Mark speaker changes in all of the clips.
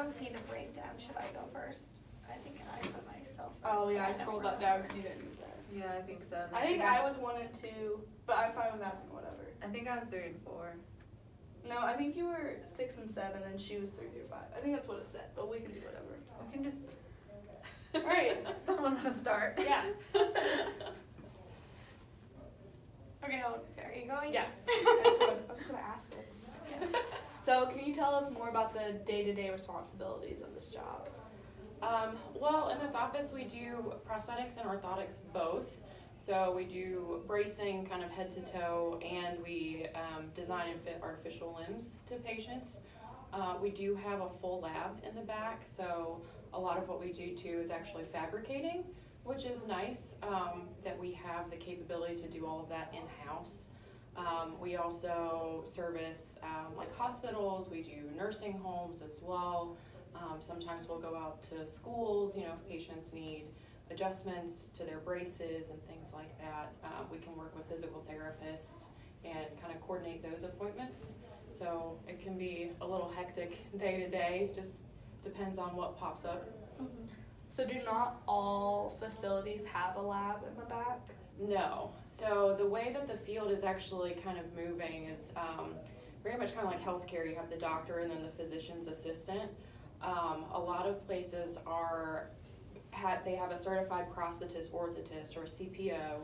Speaker 1: don't see the breakdown. Should I go first? I think I put myself first.
Speaker 2: Oh yeah, I
Speaker 1: don't
Speaker 2: scrolled that down because you didn't do that.
Speaker 3: Yeah, I think so.
Speaker 2: I think I was 1 and 2, but I'm fine with asking whatever.
Speaker 3: I think I was 3 and 4.
Speaker 2: No, I think you were 6 and 7, and she was 3 through 5. I think that's what it said, but we can do whatever.
Speaker 3: We can just.
Speaker 2: All right.
Speaker 3: Someone want to start?
Speaker 2: Yeah.
Speaker 1: Okay, are you going?
Speaker 2: Yeah. I was gonna ask it. So, can you tell us more about the day-to-day responsibilities of this job?
Speaker 4: Well, in this office we do prosthetics and orthotics both. So we do bracing kind of head to toe, and we design and fit artificial limbs to patients. We do have a full lab in the back, so a lot of what we do too is actually fabricating, which is nice that we have the capability to do all of that in-house. We also service like hospitals, we do nursing homes as well. Sometimes we'll go out to schools, if patients need adjustments to their braces and things like that. We can work with physical therapists and kind of coordinate those appointments. So it can be a little hectic day to day, just depends on what pops up.
Speaker 2: Mm-hmm. So do not all facilities have a lab in the back?
Speaker 4: No. So the way that the field is actually kind of moving is very much kind of like healthcare. You have the doctor and then the physician's assistant. A lot of places they have a certified prosthetist, orthotist, or a CPO,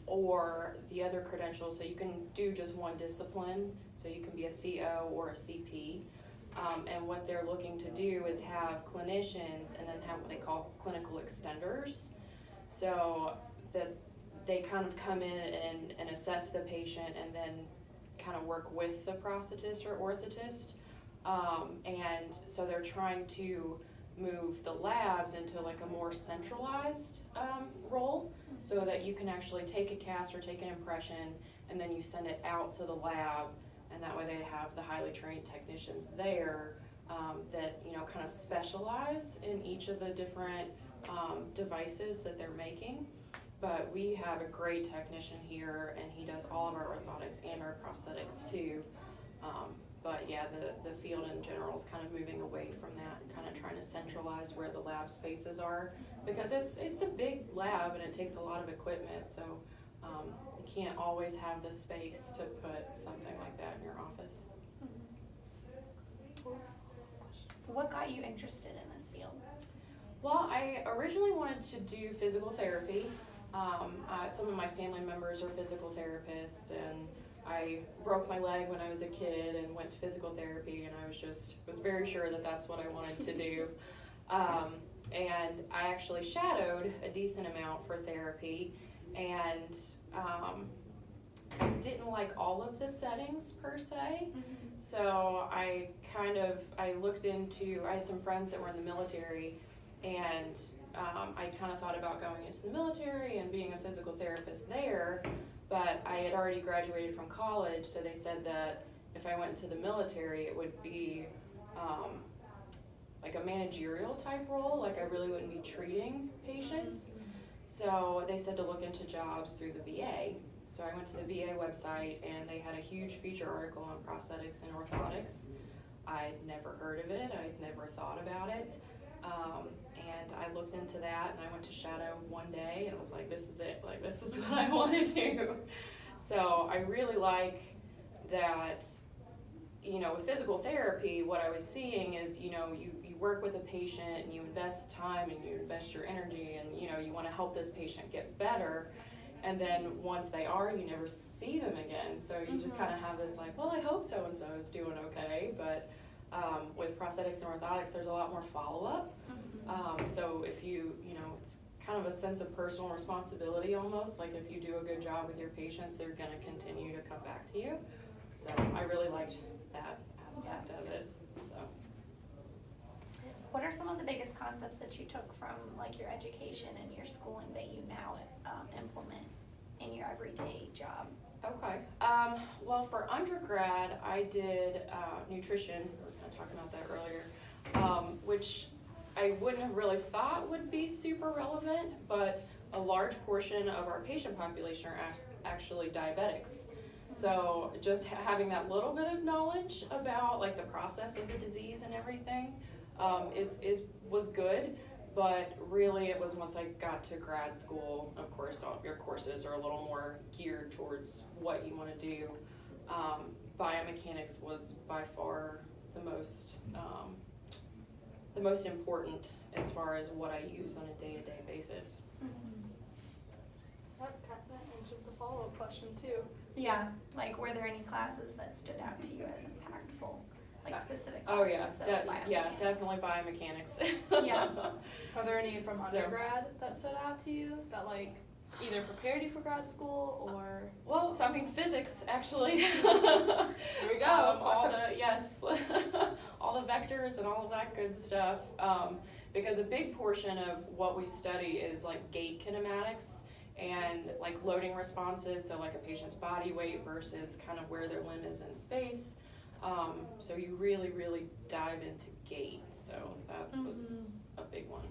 Speaker 4: or the other credentials. So you can do just one discipline. So you can be a CO or a CP. And what they're looking to do is have clinicians and then have what they call clinical extenders. So that they kind of come in and assess the patient and then kind of work with the prosthetist or orthotist. And so they're trying to move the labs into like a more centralized role, so that you can actually take a cast or take an impression and then you send it out to the lab, and that way they have the highly trained technicians there that kind of specialize in each of the different devices that they're making. But we have a great technician here, and he does all of our orthotics and our prosthetics too. But yeah, the field in general is kind of moving away from that and kind of trying to centralize where the lab spaces are, because it's a big lab and it takes a lot of equipment, so you can't always have the space to put something like that in your office.
Speaker 1: What got you interested in this field?
Speaker 4: Well, I originally wanted to do physical therapy. Some of my family members are physical therapists, and I broke my leg when I was a kid and went to physical therapy, and I was very sure that that's what I wanted to do. And I actually shadowed a decent amount for therapy, and I didn't like all of the settings per se. Mm-hmm. So I looked into, I had some friends that were in the military, and I kind of thought about going into the military and being a physical therapist there, but I had already graduated from college, so they said that if I went into the military, it would be like a managerial type role, like I really wouldn't be treating patients. So they said to look into jobs through the VA. So I went to the VA website, and they had a huge feature article on prosthetics and orthotics. I'd never heard of it, I'd never thought about it. And I looked into that, and I went to shadow one day, and I was like, this is it, like this is what I want to do. So I really like that, with physical therapy, what I was seeing is, you work with a patient and you invest time and you invest your energy, and you want to help this patient get better, and then once they are, you never see them again. So you just kind of have this like, well, I hope so-and-so is doing okay, but with prosthetics and orthotics, there's a lot more follow-up. So if it's kind of a sense of personal responsibility almost, like if you do a good job with your patients, they're going to continue to come back to you. So I really liked that aspect of it. So.
Speaker 1: What are some of the biggest concepts that you took from like your education and your schooling that you now implement in your everyday job?
Speaker 4: Okay. Well, for undergrad, I did nutrition. We were kind of talking about that earlier, which I wouldn't have really thought would be super relevant, but a large portion of our patient population are actually diabetics. So just having that little bit of knowledge about like the process of the disease and everything was good. But really, it was once I got to grad school, of course, all of your courses are a little more geared towards what you want to do. Biomechanics was by far the most important as far as what I use on a day-to-day basis.
Speaker 2: That kind of answered the follow-up question too.
Speaker 1: Yeah, like were there any classes that stood out to you as impactful, like specific
Speaker 4: Oh
Speaker 1: classes?
Speaker 4: yeah,
Speaker 1: biomechanics.
Speaker 4: definitely biomechanics.
Speaker 1: Yeah.
Speaker 2: Are there any from
Speaker 4: So-
Speaker 2: undergrad that stood out to you that like either prepared you for grad school or?
Speaker 4: Well, I mean, physics actually.
Speaker 2: Here we go.
Speaker 4: All the vectors and all of that good stuff. Because a big portion of what we study is like gait kinematics and like loading responses. So like a patient's body weight versus kind of where their limb is in space. So you really, really dive into gait. So that was a big one.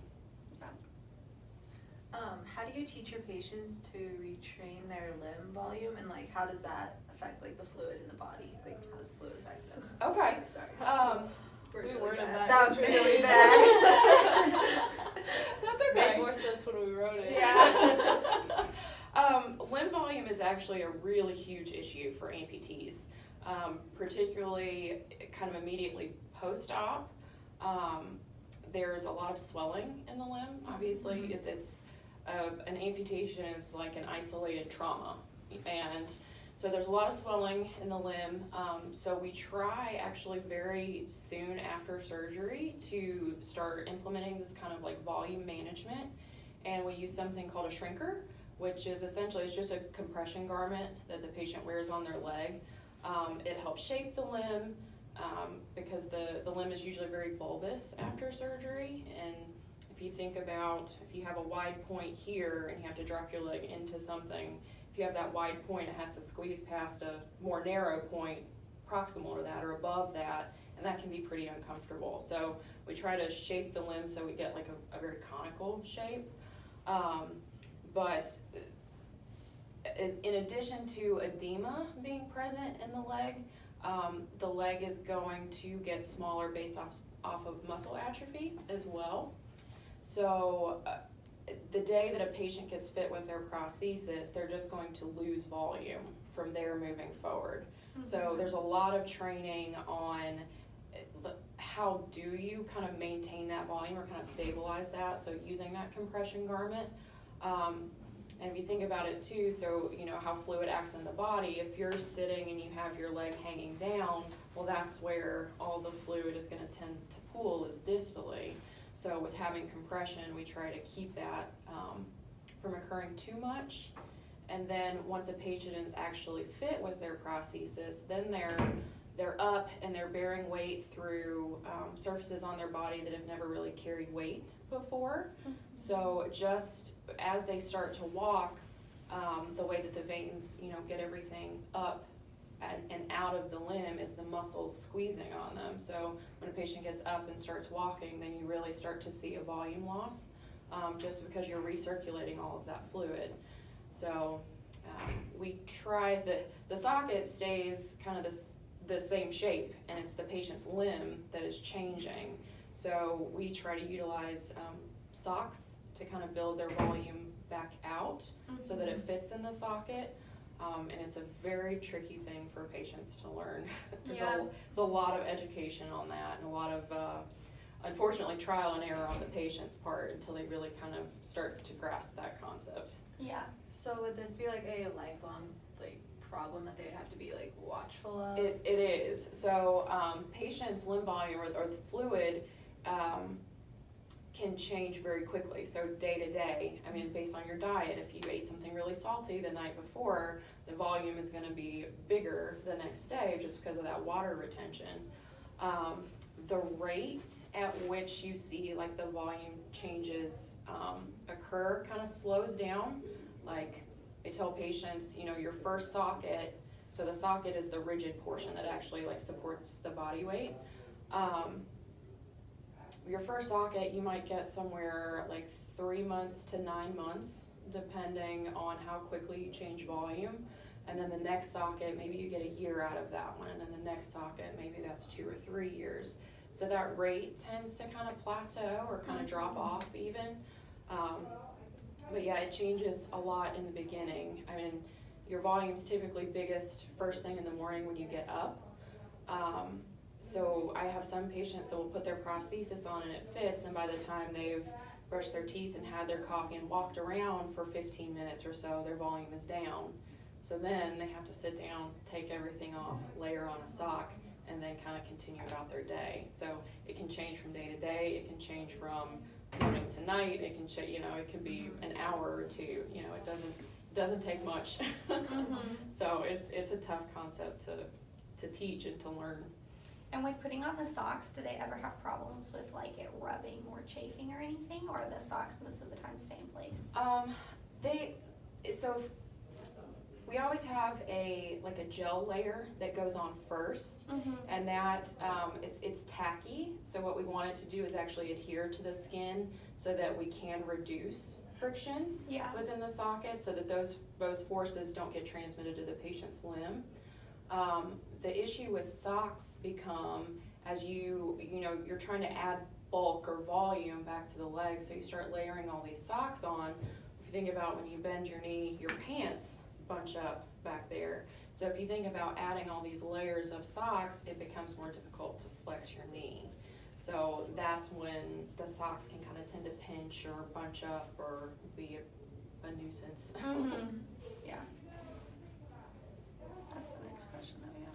Speaker 3: How do you teach your patients to retrain their limb volume, and like how does that affect like the fluid in the body? Like how does fluid affect them?
Speaker 4: Okay.
Speaker 3: Sorry.
Speaker 2: We
Speaker 3: Really
Speaker 2: worded
Speaker 3: bad.
Speaker 2: that
Speaker 3: That was
Speaker 2: differently.
Speaker 3: really bad.
Speaker 4: That's
Speaker 2: Made
Speaker 4: okay.
Speaker 2: more sense when we wrote it.
Speaker 3: Yeah.
Speaker 4: Limb volume is actually a really huge issue for amputees, particularly kind of immediately post-op. There's a lot of swelling in the limb. Obviously, it's an amputation is like an isolated trauma, and so there's a lot of swelling in the limb. So we try actually very soon after surgery to start implementing this kind of like volume management, and we use something called a shrinker, which is essentially it's just a compression garment that the patient wears on their leg. It helps shape the limb. Because the limb is usually very bulbous after surgery, and if you think about if you have a wide point here and you have to drop your leg into something, if you have that wide point, it has to squeeze past a more narrow point proximal to that or above that, and that can be pretty uncomfortable. So we try to shape the limb so we get like a very conical shape. But in addition to edema being present in the leg is going to get smaller based off of muscle atrophy as well. So the day that a patient gets fit with their prosthesis, they're just going to lose volume from there moving forward. So there's a lot of training on how do you kind of maintain that volume or kind of stabilize that, so using that compression garment. And if you think about it too, so you know how fluid acts in the body, if you're sitting and you have your leg hanging down, well that's where all the fluid is going to tend to pool is distally. So with having compression, we try to keep that from occurring too much. And then once a patient is actually fit with their prosthesis, then they're up and they're bearing weight through surfaces on their body that have never really carried weight before. So just as they start to walk, the way that the veins, get everything up and out of the limb is the muscles squeezing on them. So when a patient gets up and starts walking, then you really start to see a volume loss, just because you're recirculating all of that fluid. So we try the socket stays kind of the same shape, and it's the patient's limb that is changing. So we try to utilize socks to kind of build their volume back out so that it fits in the socket. And it's a very tricky thing for patients to learn. There's a lot of education on that, and a lot of, unfortunately, trial and error on the patient's part until they really kind of start to grasp that concept.
Speaker 1: Yeah.
Speaker 3: So would this be like a lifelong problem that they would have to be watchful of?
Speaker 4: It is. So patients' limb volume or the fluid can change very quickly. So day to day, based on your diet, if you ate something really salty the night before, the volume is going to be bigger the next day just because of that water retention. The rate at which you see the volume changes occur kind of slows down. I tell patients, your first socket, so the socket is the rigid portion that actually supports the body weight. Your first socket, you might get somewhere 3 months to 9 months, depending on how quickly you change volume. and then the next socket, maybe you get a year out of that one, and then the next socket, maybe that's 2 or 3 years. So that rate tends to kind of plateau or kind of drop off even. But yeah, it changes a lot in the beginning. I mean, your volume's typically biggest first thing in the morning when you get up. So I have some patients that will put their prosthesis on and it fits, and by the time they've brushed their teeth and had their coffee and walked around for 15 minutes or so, their volume is down. So then they have to sit down, take everything off, layer on a sock, and then kind of continue about their day. So it can change from day to day. It can change from morning to night. It can it can be an hour or two. It doesn't take much. So it's a tough concept to teach and to learn.
Speaker 1: And with putting on the socks, do they ever have problems with like it rubbing or chafing or anything, or the socks most of the time stay in place?
Speaker 4: We always have a gel layer that goes on first, and that it's tacky. So what we want it to do is actually adhere to the skin so that we can reduce friction within the socket, so that those forces don't get transmitted to the patient's limb. The issue with socks become as you're trying to add bulk or volume back to the leg, so you start layering all these socks on. If you think about when you bend your knee, your pants bunch up back there. So if you think about adding all these layers of socks, it becomes more difficult to flex your knee. So that's when the socks can kind of tend to pinch or bunch up or be a nuisance.
Speaker 1: Yeah. That's the next question that we have.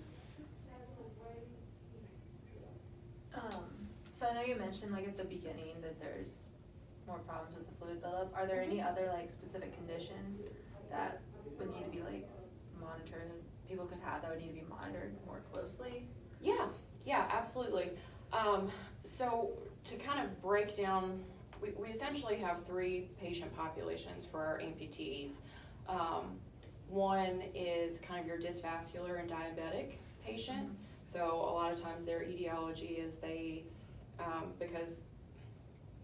Speaker 3: So I know you mentioned like at the beginning that there's more problems with the fluid buildup. Are there any other like specific conditions that would need to be like monitored and people could have that would need to be monitored more closely?
Speaker 4: Yeah, absolutely. So to kind of break down, we essentially have 3 patient populations for our amputees. One is kind of your dysvascular and diabetic patient. So a lot of times their etiology is because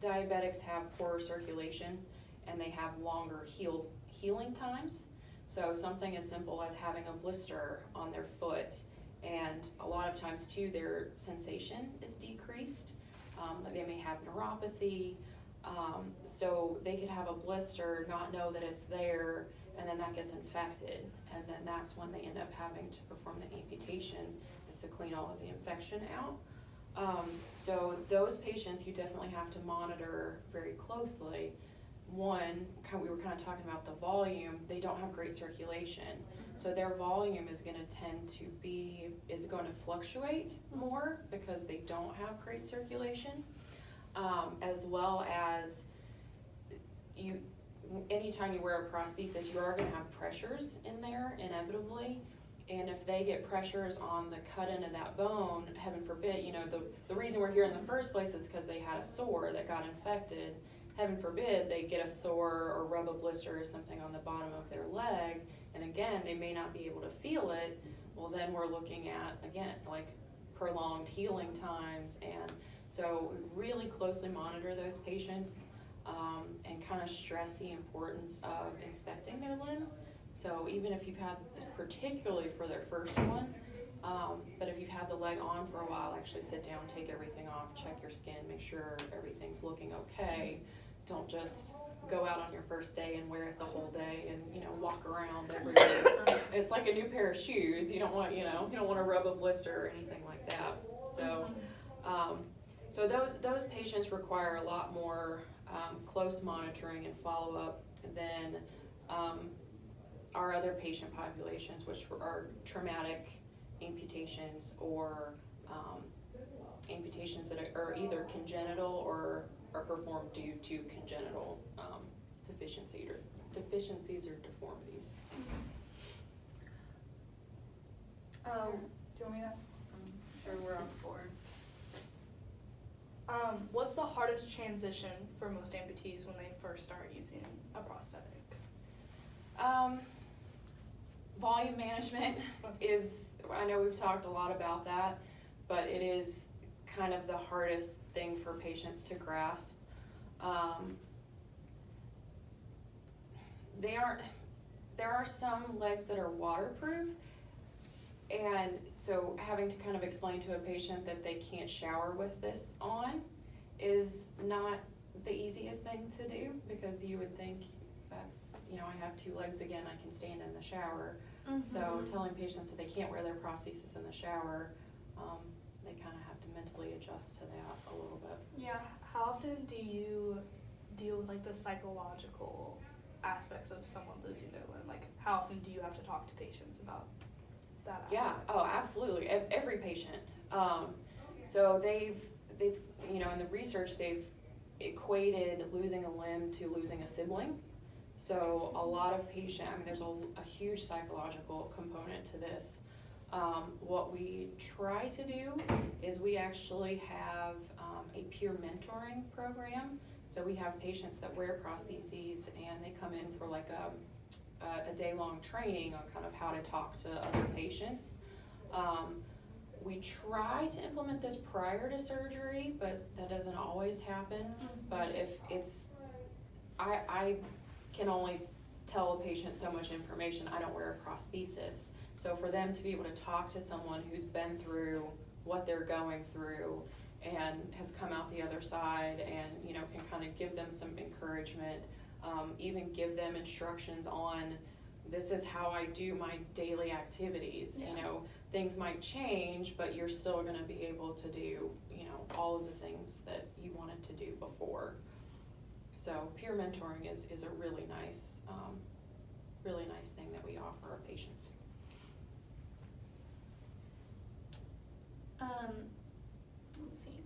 Speaker 4: diabetics have poorer circulation and they have longer healing times. So something as simple as having a blister on their foot, and a lot of times too their sensation is decreased. They may have neuropathy, so they could have a blister, not know that it's there, and then that gets infected, and then that's when they end up having to perform the amputation, is to clean all of the infection out. So those patients you definitely have to monitor very closely. One, we were kind of talking about the volume, they don't have great circulation. So their volume is going to fluctuate more because they don't have great circulation. As well as anytime you wear a prosthesis, you are going to have pressures in there inevitably. And if they get pressures on the cut end of that bone, heaven forbid, the reason we're here in the first place is because they had a sore that got infected. Heaven forbid they get a sore or rub a blister or something on the bottom of their leg, and again, they may not be able to feel it. Well, then we're looking at, again, like prolonged healing times, and so we really closely monitor those patients and kind of stress the importance of inspecting their limb. So even if you've had, particularly for their first one, but if you've had the leg on for a while, actually sit down, take everything off, check your skin, make sure everything's looking okay. Don't just go out on your first day and wear it the whole day and walk around everywhere. It's like a new pair of shoes. You don't want you don't want to rub a blister or anything like that. So so those patients require a lot more close monitoring and follow up than our other patient populations, which are traumatic amputations or amputations that are either congenital or are performed due to congenital deficiencies or deformities.
Speaker 2: Do you want me to ask?
Speaker 3: I'm sure we're on board.
Speaker 2: What's the hardest transition for most amputees when they first start using a prosthetic?
Speaker 4: Volume management is, I know we've talked a lot about that, but it is kind of the hardest thing for patients to grasp. there are some legs that are waterproof, and so having to kind of explain to a patient that they can't shower with this on is not the easiest thing to do, because you would think that's, you know, I have two legs again, I can stand in the shower. So telling patients that they can't wear their prosthesis in the shower, they kind of have to mentally adjust to that a little bit.
Speaker 2: Yeah. How often do you deal with like the psychological aspects of someone losing their limb? Like, how often do you have to talk to patients about that aspect?
Speaker 4: Yeah, oh, absolutely, every patient. So they've, you know, in the research, they've equated losing a limb to losing a sibling. So a lot of patients, I mean, there's a huge psychological component to this. What we try to do is we actually have a peer mentoring program. So we have patients that wear prostheses, and they come in for like a day-long training on kind of how to talk to other patients. We try to implement this prior to surgery, but that doesn't always happen. But if it's, I can only tell a patient so much information. I don't wear a prosthesis. So for them to be able to talk to someone who's been through what they're going through and has come out the other side, and, you know, can kind of give them some encouragement, even give them instructions on, this is how I do my daily activities.
Speaker 1: Yeah.
Speaker 4: You know, things might change, but you're still gonna be able to do, you know, all of the things that you wanted to do before. So peer mentoring is a really nice thing that we offer our patients.
Speaker 1: Let's see.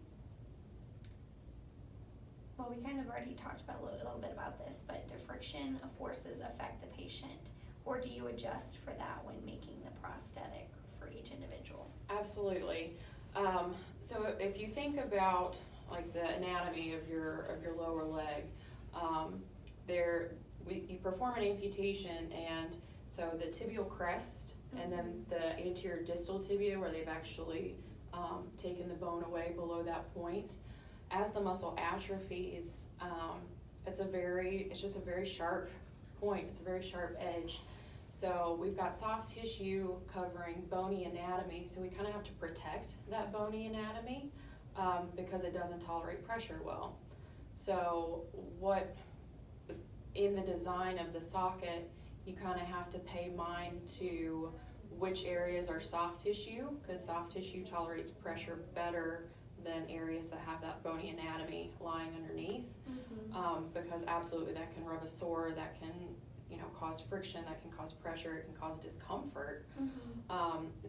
Speaker 1: Well, we kind of already talked about a little bit about this, but do friction forces affect the patient, or do you adjust for that when making the prosthetic for each individual?
Speaker 4: Absolutely. So if you think about like the anatomy of your lower leg, you perform an amputation, and so the tibial crest, and then the anterior distal tibia, where they've actually taken the bone away below that point. As the muscle atrophies, it's just a very sharp point. It's a very sharp edge. So we've got soft tissue covering bony anatomy, so we kind of have to protect that bony anatomy because it doesn't tolerate pressure well. So in the design of the socket, you kind of have to pay mind to which areas are soft tissue, because soft tissue tolerates pressure better than areas that have that bony anatomy lying underneath. Because absolutely that can rub a sore, that can, you know, cause friction, that can cause pressure, it can cause discomfort.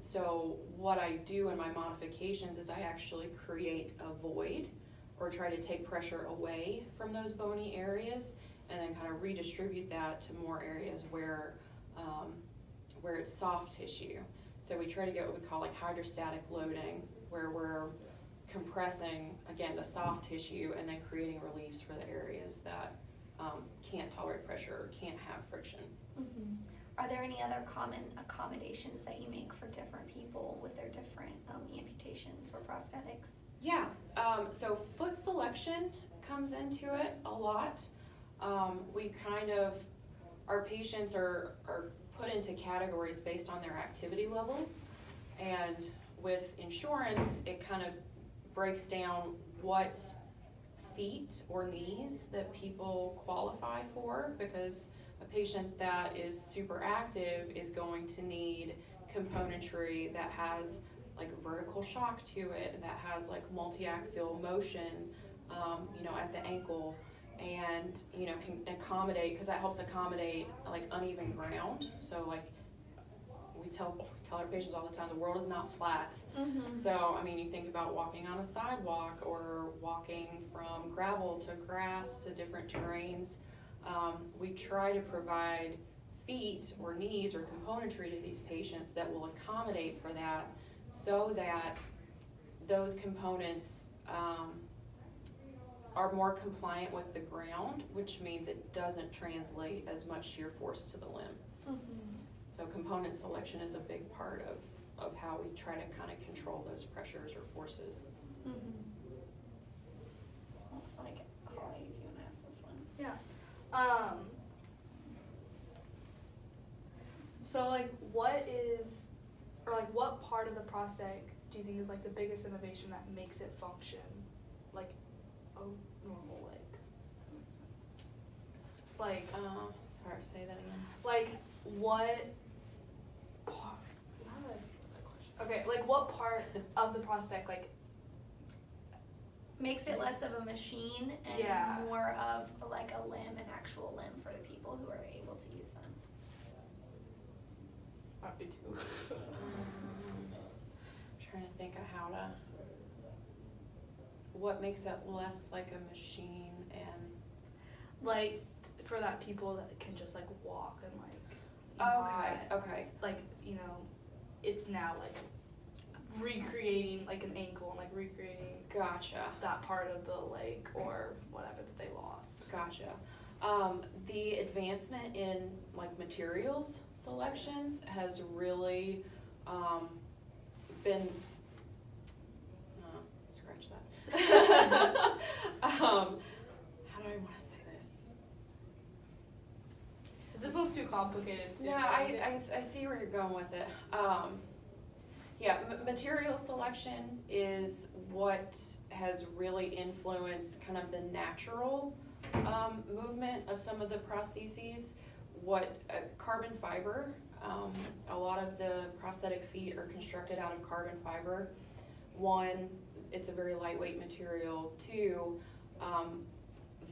Speaker 4: So what I do in my modifications is I actually create a void, or try to take pressure away from those bony areas, and then kind of redistribute that to more areas where it's soft tissue. So we try to get what we call like hydrostatic loading, where we're compressing, again, the soft tissue, and then creating reliefs for the areas that can't tolerate pressure or can't have friction.
Speaker 1: Are there any other common accommodations that you make for different people with their different amputations or prosthetics?
Speaker 4: Yeah, so foot selection comes into it a lot. We kind of, our patients are put into categories based on their activity levels, and with insurance, it kind of breaks down what feet or knees that people qualify for, because a patient that is super active is going to need componentry that has like vertical shock to it, that has like multi-axial motion, you know, at the ankle, and, you know, can accommodate, because that helps accommodate like uneven ground. So like we tell our patients all the time, the world is not flat. So I mean, you think about walking on a sidewalk, or walking from gravel to grass to different terrains. We try to provide feet or knees or componentry to these patients that will accommodate for that, so that those components are more compliant with the ground, which means it doesn't translate as much shear force to the limb. So component selection is a big part of how we try to kind of control those pressures or forces.
Speaker 1: Like, Holly, if you want to ask this one.
Speaker 2: Yeah. So like what part of the prosthetic do you think is like the biggest innovation that makes it function like a normal leg? Like
Speaker 4: Sorry, say that again.
Speaker 2: like what part, not a good question. Okay, like what part of the prosthetic like
Speaker 1: Makes it less of a machine and
Speaker 2: Yeah.
Speaker 1: more of like a limb, an actual limb for the people who are able to use them.
Speaker 2: might be too.
Speaker 4: Trying to think of what makes it less like a machine and.
Speaker 2: Like for that people that can just like walk and like
Speaker 4: Okay.
Speaker 2: like, you know, it's now like recreating like an ankle and like recreating
Speaker 4: Gotcha.
Speaker 2: that part of the leg or whatever that they lost.
Speaker 4: Gotcha. The advancement in like materials selections has really been. Scratch that. How do I want to say this?
Speaker 2: This one's too complicated too.
Speaker 4: No, I see where you're going with it. Yeah, material selection is what has really influenced kind of the natural movement of some of the prostheses. What carbon fiber, a lot of the prosthetic feet are constructed out of carbon fiber. One, it's a very lightweight material. Two,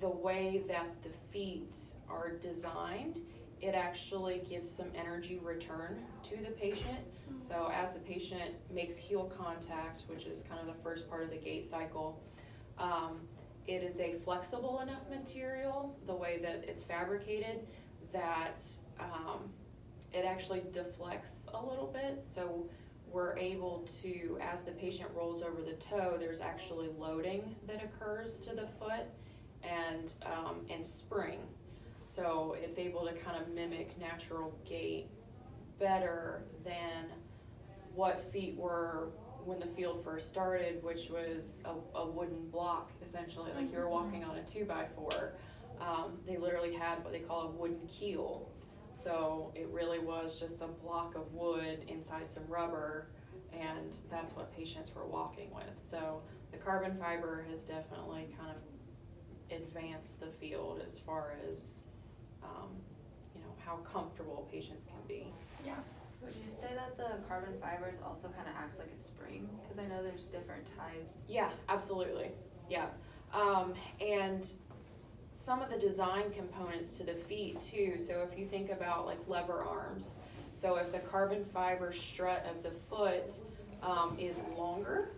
Speaker 4: the way that the feet are designed, it actually gives some energy return to the patient. So as the patient makes heel contact, which is kind of the first part of the gait cycle, it is a flexible enough material, the way that it's fabricated, that it actually deflects a little bit. So we're able to, as the patient rolls over the toe, there's actually loading that occurs to the foot and spring. So it's able to kind of mimic natural gait better than what feet were when the field first started, which was a wooden block, essentially, like you were walking on a 2x4. They literally had what they call a wooden keel. So it really was just a block of wood inside some rubber, and that's what patients were walking with. So the carbon fiber has definitely kind of advanced the field as far as how comfortable patients can be.
Speaker 1: Yeah.
Speaker 3: Would you say that the carbon fibers also kind of acts like a spring? Because I know there's different types.
Speaker 4: Yeah, absolutely. Yeah. And some of the design components to the feet too. So if you think about like lever arms, so if the carbon fiber strut of the foot is longer,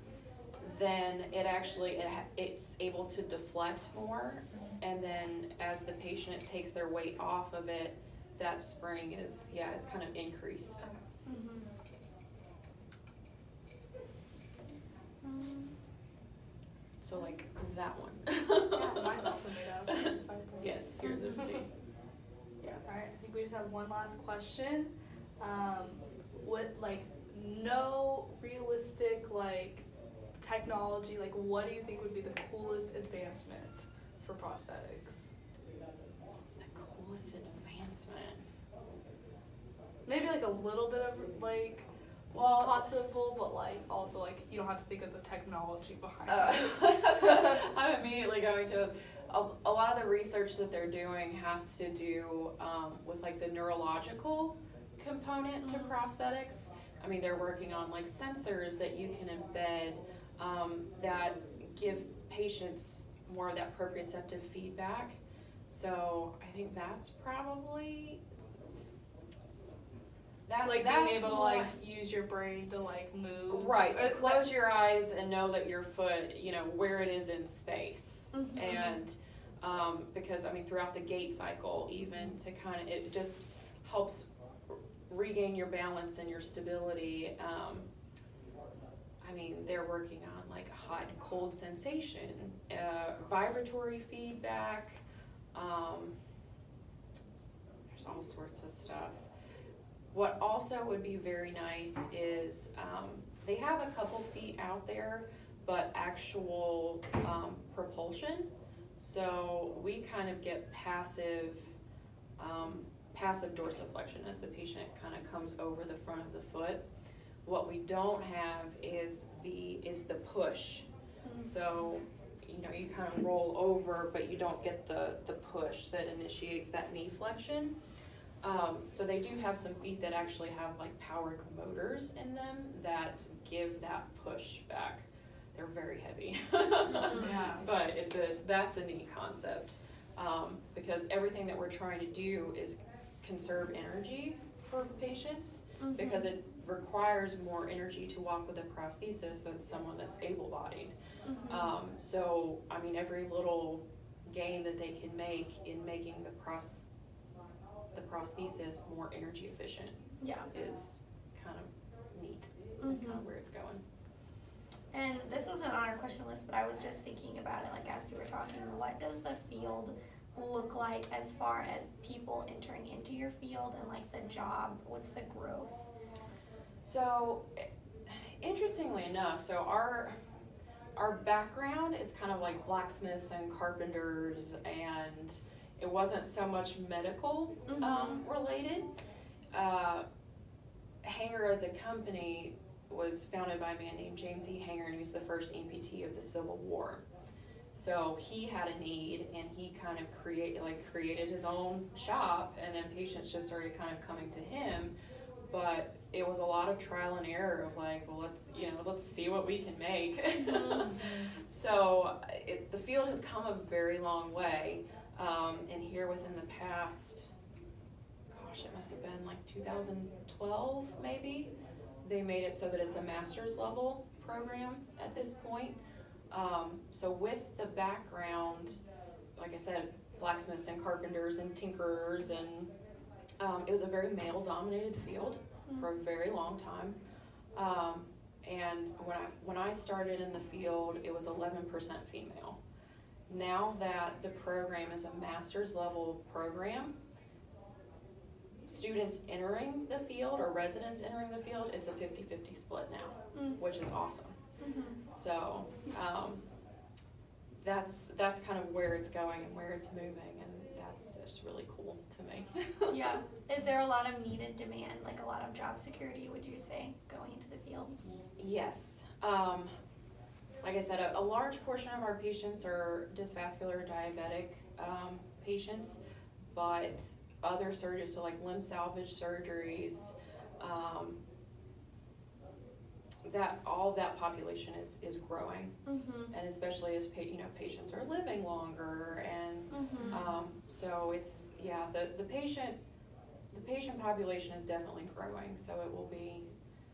Speaker 4: then it actually, it's able to deflect more. And then as the patient takes their weight off of it, that spring is kind of increased. So like that one.
Speaker 2: Yeah, mine's also made out of carbon fiber.
Speaker 4: Yes, yours is too. Yeah.
Speaker 2: Alright, I think we just have one last question. With like no realistic like technology, like what do you think would be the coolest advancement for prosthetics?
Speaker 4: The coolest advancement.
Speaker 2: Maybe like a little bit of like
Speaker 4: Well,
Speaker 2: possible, but like also like you don't have to think of the technology behind
Speaker 4: that's what
Speaker 2: it.
Speaker 4: I'm immediately going to. A lot of the research that they're doing has to do with like the neurological component to prosthetics. I mean, they're working on like sensors that you can embed that give patients more of that proprioceptive feedback. So I think that's probably
Speaker 2: Like
Speaker 4: that's
Speaker 2: being able to
Speaker 4: what-
Speaker 2: like use your brain to like move.
Speaker 4: Right, to close your eyes and know that your foot, where it is in space. And because, I mean, throughout the gait cycle, even to kind of, it just helps regain your balance and your stability. I mean, they're working on like hot and cold sensation, vibratory feedback. There's all sorts of stuff. What also would be very nice is they have a couple feet out there, but actual propulsion. So we kind of get passive passive dorsiflexion as the patient kind of comes over the front of the foot. What we don't have is the push. So, you know, you kind of roll over, but you don't get the push that initiates that knee flexion. So they do have some feet that actually have like powered motors in them that give that push back. They're very heavy.
Speaker 2: Yeah.
Speaker 4: But that's a neat concept, because everything that we're trying to do is conserve energy for patients, because it requires more energy to walk with a prosthesis than someone that's able-bodied. So, I mean, every little gain that they can make in making the prosthesis more energy efficient is kind of neat, and kind of where it's going.
Speaker 1: And this wasn't on our question list, but I was just thinking about it, like as you were talking, what does the field look like as far as people entering into your field and like the job? What's the growth?
Speaker 4: So, interestingly enough, so our background is kind of like blacksmiths and carpenters, and it wasn't so much medical related. Hanger as a company was founded by a man named James E. Hanger, and he was the first amputee of the Civil War. So he had a need, and he kind of created his own shop, and then patients just started kind of coming to him. But it was a lot of trial and error of like, well, let's see what we can make. So the field has come a very long way, and here within the past, gosh, it must have been like 2012 maybe, they made it so that it's a master's level program at this point. So with the background, like I said, blacksmiths and carpenters and tinkerers, and it was a very male-dominated field for a very long time. And when I started in the field, it was 11% female. Now that the program is a master's level program, students entering the field or residents entering the field, it's a 50-50 split now, which is awesome. So that's kind of where it's going and where it's moving, and that's just really cool to me.
Speaker 1: Yeah. Is there a lot of need and demand, like a lot of job security, would you say, going into the field?
Speaker 4: Yes. Like I said, a large portion of our patients are dysvascular diabetic patients, but other surgeries, so like limb salvage surgeries, all that population is growing, and especially as patients are living longer, and so it's the patient population is definitely growing, so it will be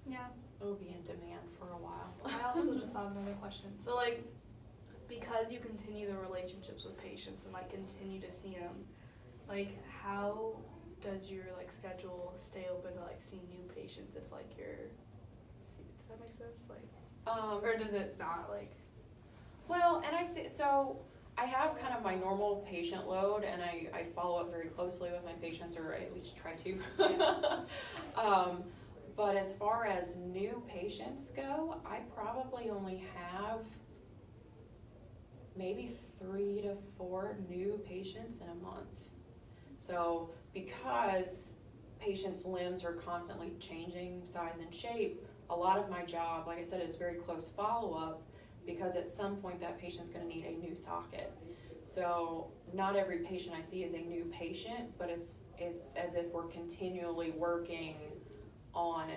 Speaker 4: in demand for a while.
Speaker 2: I also just have another question. So like, because you continue the relationships with patients and like continue to see them, like how does your like schedule stay open to like see new patients if like does that make sense? Like, or does it not, like?
Speaker 4: Well, and I have kind of my normal patient load, and I follow up very closely with my patients, or I at least try to. But as far as new patients go, I probably only have maybe 3 to 4 new patients in a month. So because patients' limbs are constantly changing size and shape, a lot of my job, like I said, is very close follow-up, because at some point that patient's going to need a new socket. So not every patient I see is a new patient, but it's as if we're continually working on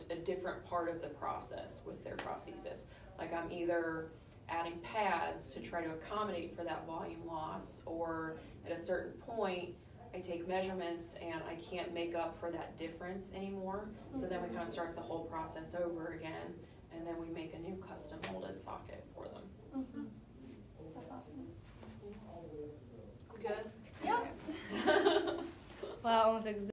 Speaker 4: a different part of the process with their prosthesis. Like I'm either adding pads to try to accommodate for that volume loss, or at a certain point I take measurements and I can't make up for that difference anymore. So then we kind of start the whole process over again, and then we make a new custom molded socket for them.
Speaker 1: That's awesome.
Speaker 2: Good?
Speaker 1: Yeah.
Speaker 2: Well, almost